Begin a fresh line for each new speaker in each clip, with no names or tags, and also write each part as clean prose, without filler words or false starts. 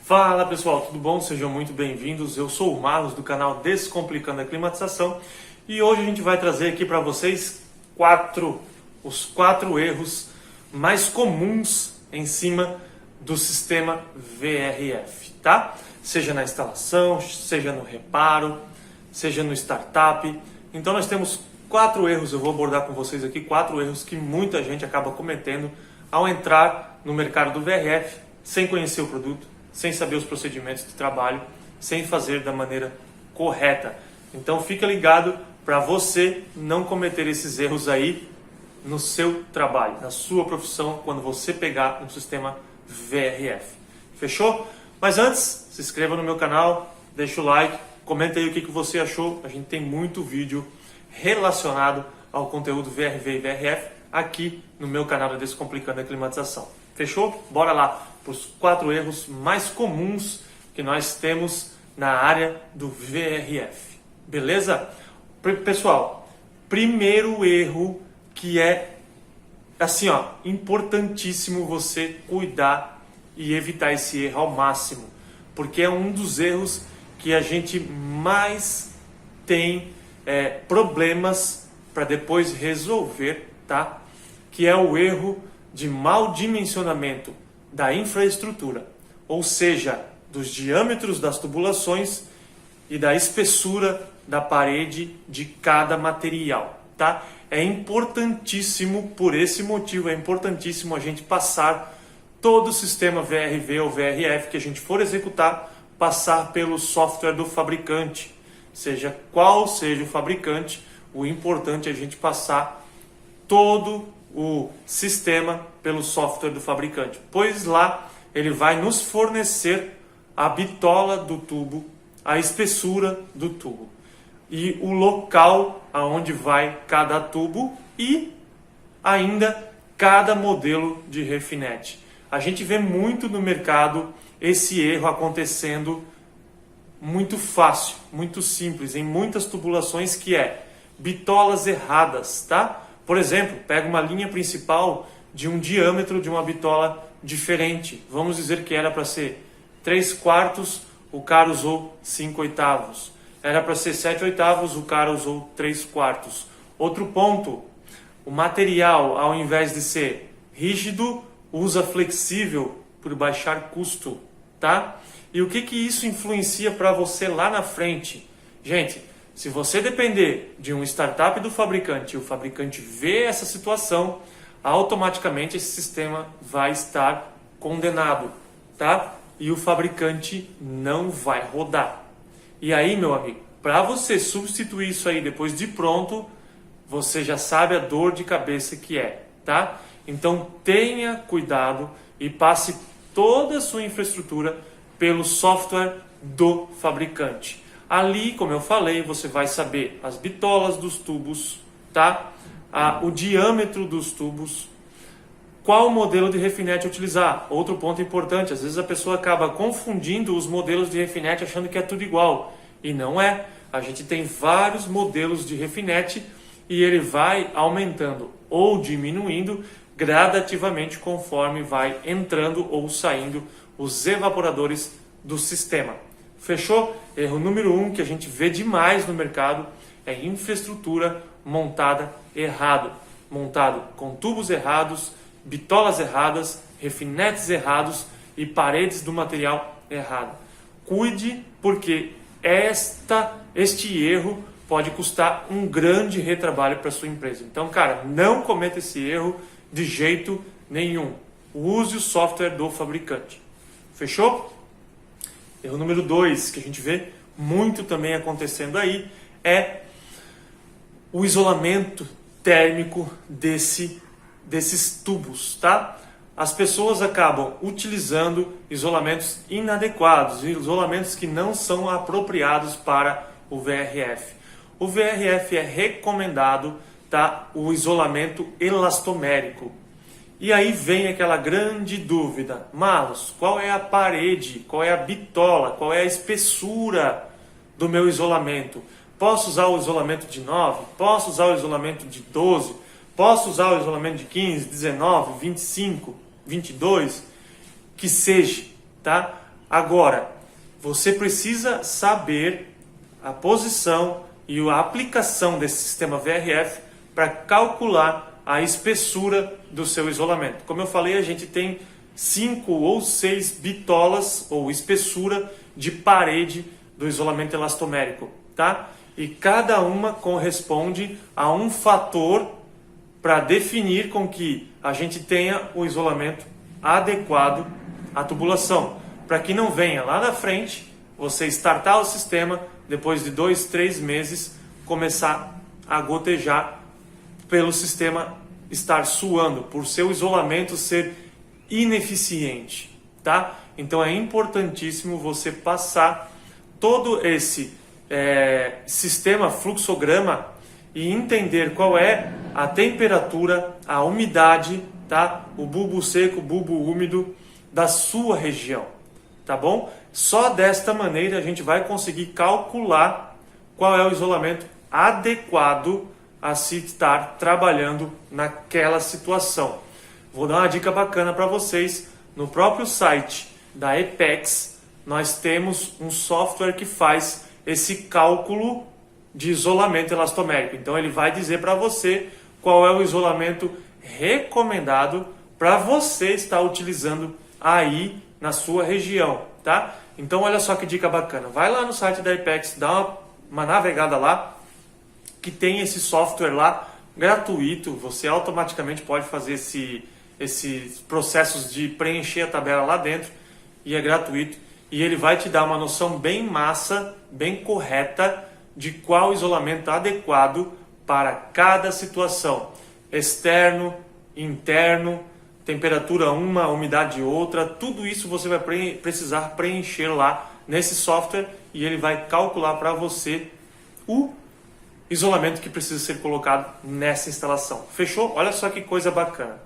Fala pessoal, tudo bom? Sejam muito bem-vindos. Eu sou o Marlos do canal Descomplicando a Climatização e hoje a gente vai trazer aqui para vocês os quatro erros mais comuns em cima do sistema VRF, tá? Seja na instalação, seja no reparo, seja no startup. Então nós temos 4 erros, eu vou abordar com vocês aqui 4 erros que muita gente acaba cometendo ao entrar no mercado do VRF sem conhecer o produto, sem saber os procedimentos de trabalho, sem fazer da maneira correta. Então fica ligado para você não cometer esses erros aí no seu trabalho, na sua profissão, quando você pegar um sistema VRF. Fechou? Mas antes, se inscreva no meu canal, deixa o like, comenta aí o que você achou. A gente tem muito vídeo relacionado ao conteúdo VRV e VRF aqui no meu canal da Descomplicando a Climatização. Fechou? Bora lá para os 4 erros mais comuns que nós temos na área do VRF. Beleza? Pessoal, primeiro erro que é assim, ó, importantíssimo você cuidar e evitar esse erro ao máximo, porque é um dos erros que a gente mais tem problemas para depois resolver, tá? Que é o erro de mau dimensionamento da infraestrutura, ou seja, dos diâmetros das tubulações e da espessura da parede de cada material, tá? É importantíssimo, por esse motivo, é importantíssimo a gente passar todo o sistema VRV ou VRF que a gente for executar, passar pelo software do fabricante. Seja qual seja o fabricante, o importante é a gente passar todo o sistema pelo software do fabricante, pois lá ele vai nos fornecer a bitola do tubo, a espessura do tubo e o local aonde vai cada tubo e ainda cada modelo de refinete. A gente vê muito no mercado esse erro acontecendo muito fácil, muito simples, em muitas tubulações, que é bitolas erradas, tá? Por exemplo, pega uma linha principal de um diâmetro de uma bitola diferente. Vamos dizer que era para ser 3/4, o cara usou 5/8. Era para ser 7/8, o cara usou 3/4. Outro ponto, o material, ao invés de ser rígido, usa flexível por baixar custo, tá? E o que isso influencia para você lá na frente? Gente, se você depender de um startup do fabricante e o fabricante vê essa situação, automaticamente esse sistema vai estar condenado, tá? E o fabricante não vai rodar. E aí, meu amigo, para você substituir isso aí depois de pronto, você já sabe a dor de cabeça que é, tá? Então tenha cuidado e passe toda a sua infraestrutura pelo software do fabricante. Ali, como eu falei, você vai saber as bitolas dos tubos, tá? O diâmetro dos tubos, qual modelo de refinete utilizar. Outro ponto importante, às vezes a pessoa acaba confundindo os modelos de refinete achando que é tudo igual. E não é. A gente tem vários modelos de refinete e ele vai aumentando ou diminuindo gradativamente conforme vai entrando ou saindo os evaporadores do sistema. Fechou? Erro número 1 que a gente vê demais no mercado é infraestrutura montada errado. Montado com tubos errados, bitolas erradas, refinetes errados e paredes do material errado. Cuide, porque este erro pode custar um grande retrabalho para sua empresa. Então, cara, não cometa esse erro de jeito nenhum. Use o software do fabricante. Fechou? Erro número 2, que a gente vê muito também acontecendo aí, é o isolamento térmico desses tubos, tá? As pessoas acabam utilizando isolamentos inadequados, isolamentos que não são apropriados para o VRF. O VRF é recomendado, tá? O isolamento elastomérico. E aí vem aquela grande dúvida: Marlos, qual é a parede, qual é a bitola, qual é a espessura do meu isolamento? Posso usar o isolamento de 9? Posso usar o isolamento de 12? Posso usar o isolamento de 15, 19, 25, 22? Que seja, tá? Agora, você precisa saber a posição e a aplicação desse sistema VRF para calcular a espessura do seu isolamento. Como eu falei, a gente tem 5 ou 6 bitolas ou espessura de parede do isolamento elastomérico, tá? E cada uma corresponde a um fator para definir com que a gente tenha o isolamento adequado à tubulação, para que não venha lá na frente você startar o sistema, depois de 2, 3 meses começar a gotejar pelo sistema estar suando, por seu isolamento ser ineficiente, tá? Então é importantíssimo você passar todo esse sistema fluxograma e entender qual é a temperatura, a umidade, tá? O bulbo seco, bulbo úmido da sua região, tá bom? Só desta maneira a gente vai conseguir calcular qual é o isolamento adequado a se estar trabalhando naquela situação. Vou dar uma dica bacana para vocês. No próprio site da Apex, nós temos um software que faz esse cálculo de isolamento elastomérico. Então ele vai dizer para você qual é o isolamento recomendado para você estar utilizando aí na sua região, tá? Então olha só que dica bacana. Vai lá no site da Apex, dá uma navegada lá, que tem esse software lá gratuito. Você automaticamente pode fazer esses processos de preencher a tabela lá dentro e é gratuito. E ele vai te dar uma noção bem massa, bem correta de qual isolamento adequado para cada situação. Externo, interno, temperatura uma, umidade outra, tudo isso você vai precisar preencher lá nesse software e ele vai calcular para você o isolamento que precisa ser colocado nessa instalação. Fechou? Olha só que coisa bacana.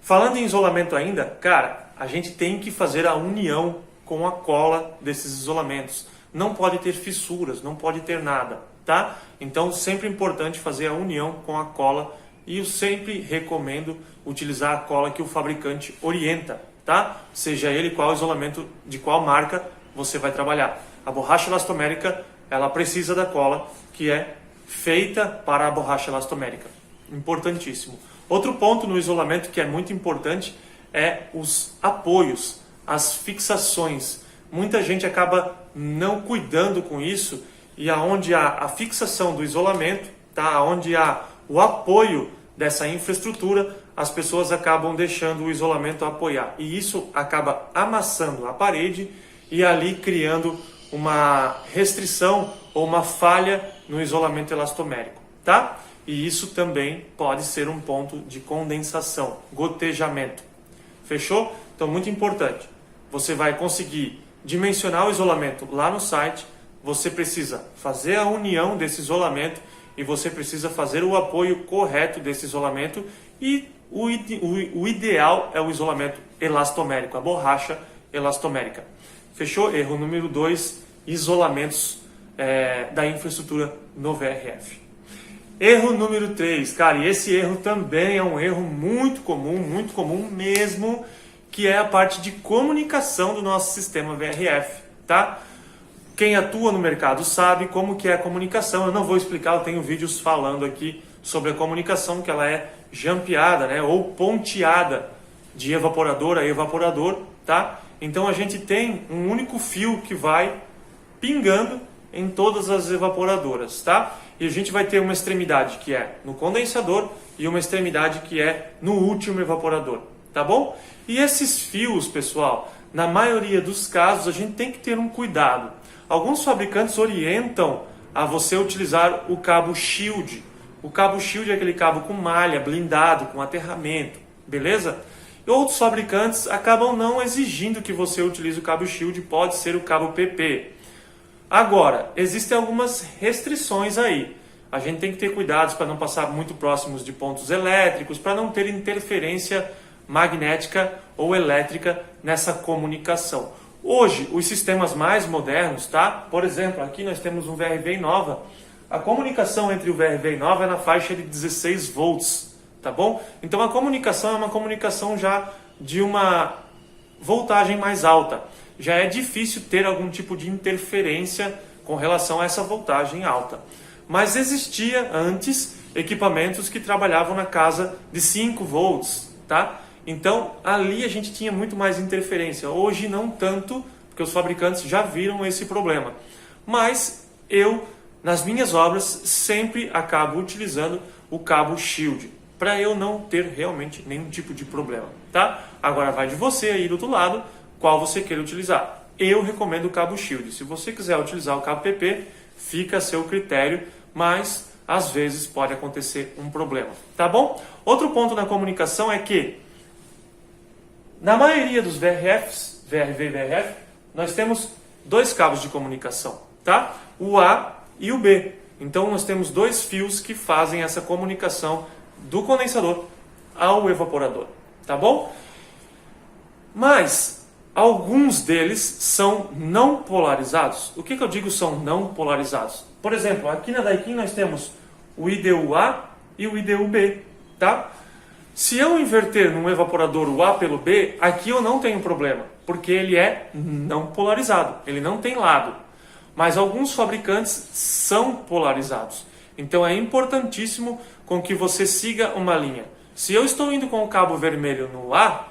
Falando em isolamento ainda, cara, a gente tem que fazer a união com a cola desses isolamentos. Não pode ter fissuras, não pode ter nada, tá? Então, sempre é importante fazer a união com a cola e eu sempre recomendo utilizar a cola que o fabricante orienta, tá? Seja ele qual isolamento, de qual marca você vai trabalhar. A borracha elastomérica, ela precisa da cola que é feita para a borracha elastomérica. Importantíssimo. Outro ponto no isolamento que é muito importante é os apoios, as fixações. Muita gente acaba não cuidando com isso e aonde há a fixação do isolamento, tá? Onde há o apoio dessa infraestrutura, as pessoas acabam deixando o isolamento apoiar. E isso acaba amassando a parede e ali criando uma restrição ou uma falha no isolamento elastomérico, tá? E isso também pode ser um ponto de condensação, gotejamento. Fechou? Então, muito importante. Você vai conseguir dimensionar o isolamento lá no site, você precisa fazer a união desse isolamento e você precisa fazer o apoio correto desse isolamento e o ideal é o isolamento elastomérico, a borracha elastomérica. Fechou? Erro número 2, isolamentos da infraestrutura no VRF. Erro número 3, cara, e esse erro também é um erro muito comum mesmo, que é a parte de comunicação do nosso sistema VRF, tá? Quem atua no mercado sabe como que é a comunicação. Eu não vou explicar, eu tenho vídeos falando aqui sobre a comunicação, que ela é jampeada, né, ou ponteada de evaporador a evaporador, tá? Então a gente tem um único fio que vai pingando em todas as evaporadoras, tá? E a gente vai ter uma extremidade que é no condensador e uma extremidade que é no último evaporador, tá bom? E esses fios, pessoal, na maioria dos casos a gente tem que ter um cuidado. Alguns fabricantes orientam a você utilizar o cabo shield. O cabo shield é aquele cabo com malha, blindado, com aterramento, beleza? E outros fabricantes acabam não exigindo que você utilize o cabo shield, pode ser o cabo PP. Agora, existem algumas restrições aí. A gente tem que ter cuidados para não passar muito próximos de pontos elétricos, para não ter interferência magnética ou elétrica nessa comunicação. Hoje, os sistemas mais modernos, tá? Por exemplo, aqui nós temos um VRV Innova. A comunicação entre o VRV Innova é na faixa de 16 volts, tá bom? Então a comunicação é uma comunicação já de uma voltagem mais alta. já é difícil ter algum tipo de interferência com relação a essa voltagem alta. Mas existia antes equipamentos que trabalhavam na casa de 5 volts, tá? Então ali a gente tinha muito mais interferência. Hoje não tanto, porque os fabricantes já viram esse problema. Mas eu, nas minhas obras, sempre acabo utilizando o cabo Shield, para eu não ter realmente nenhum tipo de problema, tá? Agora vai de você aí do outro lado, qual você queira utilizar. Eu recomendo o cabo Shield. Se você quiser utilizar o cabo PP, fica a seu critério, mas às vezes pode acontecer um problema, tá bom? Outro ponto na comunicação é que na maioria dos VRFs, VRV e VRF, nós temos 2 cabos de comunicação, tá? O A e o B. Então nós temos 2 fios que fazem essa comunicação do condensador ao evaporador, tá bom? Mas alguns deles são não polarizados. O que eu digo são não polarizados? Por exemplo, aqui na Daikin nós temos o IDU-A e o IDU-B, tá? Se eu inverter num evaporador o A pelo B, aqui eu não tenho problema, porque ele é não polarizado, ele não tem lado. Mas alguns fabricantes são polarizados. Então é importantíssimo com que você siga uma linha. Se eu estou indo com o cabo vermelho no A,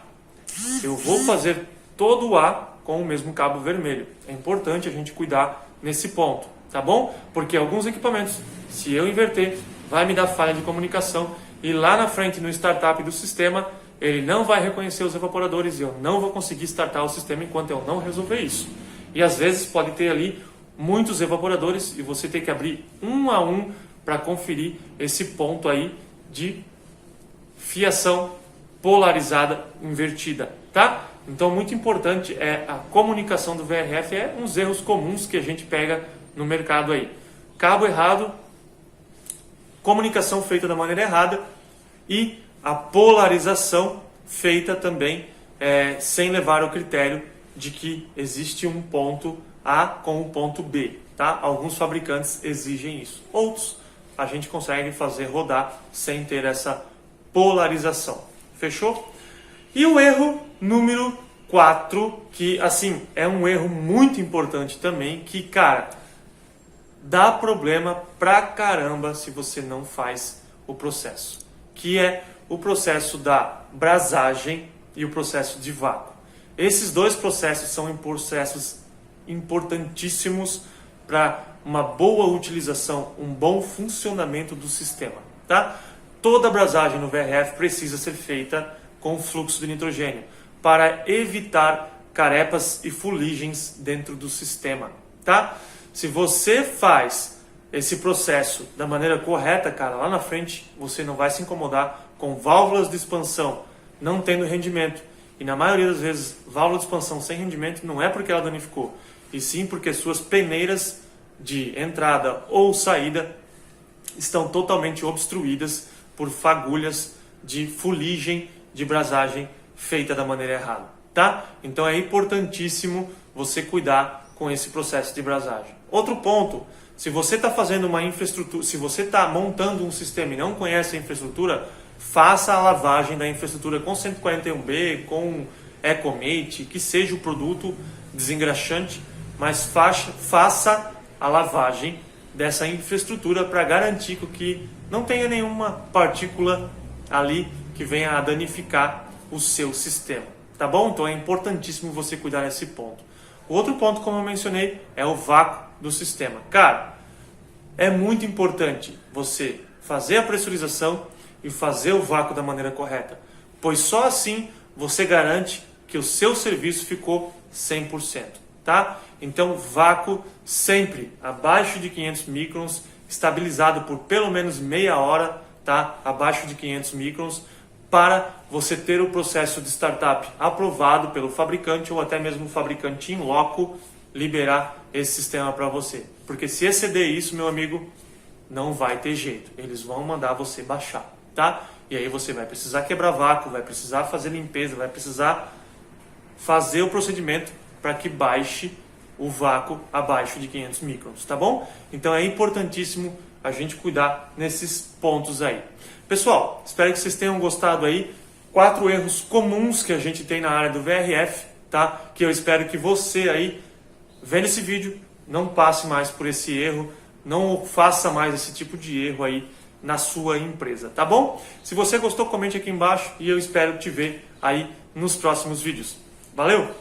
eu vou fazer todo o A com o mesmo cabo vermelho. É importante a gente cuidar nesse ponto, tá bom? Porque alguns equipamentos, se eu inverter, vai me dar falha de comunicação e lá na frente no startup do sistema, ele não vai reconhecer os evaporadores e eu não vou conseguir startar o sistema enquanto eu não resolver isso. E às vezes pode ter ali muitos evaporadores e você tem que abrir um a um para conferir esse ponto aí de fiação polarizada invertida, tá? Então muito importante é a comunicação do VRF, é uns erros comuns que a gente pega no mercado aí. Cabo errado, comunicação feita da maneira errada e a polarização feita também sem levar ao critério de que existe um ponto A com um ponto B, tá? Alguns fabricantes exigem isso, outros a gente consegue fazer rodar sem ter essa polarização. Fechou? E o erro número 4, que assim é um erro muito importante também, que cara, dá problema pra caramba se você não faz o processo, que é o processo da brasagem e o processo de vácuo. Esses 2 processos são processos importantíssimos para uma boa utilização, um bom funcionamento do sistema, tá? Toda brasagem no VRF precisa ser feita com fluxo de nitrogênio para evitar carepas e fuligens dentro do sistema, tá? Se você faz esse processo da maneira correta, cara, lá na frente você não vai se incomodar com válvulas de expansão não tendo rendimento. E na maioria das vezes, válvula de expansão sem rendimento não é porque ela danificou, e sim porque suas peneiras de entrada ou saída estão totalmente obstruídas por fagulhas de fuligem de brasagem feita da maneira errada, tá? Então é importantíssimo você cuidar com esse processo de brasagem. Outro ponto, se você está fazendo uma infraestrutura, se você está montando um sistema e não conhece a infraestrutura, faça a lavagem da infraestrutura com 141B, com EcoMate, que seja o produto desengraxante, mas faça a lavagem dessa infraestrutura para garantir que não tenha nenhuma partícula ali que venha a danificar o seu sistema, tá bom? Então é importantíssimo você cuidar desse ponto. O outro ponto, como eu mencionei, é o vácuo do sistema. Cara, é muito importante você fazer a pressurização e fazer o vácuo da maneira correta, pois só assim você garante que o seu serviço ficou 100%, tá? Então vácuo sempre abaixo de 500 microns, estabilizado por pelo menos meia hora, tá? Abaixo de 500 microns, para você ter o processo de startup aprovado pelo fabricante ou até mesmo o fabricante in loco liberar esse sistema para você. Porque se exceder isso, meu amigo, não vai ter jeito. Eles vão mandar você baixar, tá? E aí você vai precisar quebrar vácuo, vai precisar fazer limpeza, vai precisar fazer o procedimento para que baixe o vácuo abaixo de 500 microns, tá bom? Então é importantíssimo a gente cuidar nesses pontos aí. Pessoal, espero que vocês tenham gostado aí. 4 erros comuns que a gente tem na área do VRF, tá? Que eu espero que você aí, vendo esse vídeo, não passe mais por esse erro, não faça mais esse tipo de erro aí na sua empresa, tá bom? Se você gostou, comente aqui embaixo e eu espero te ver aí nos próximos vídeos. Valeu!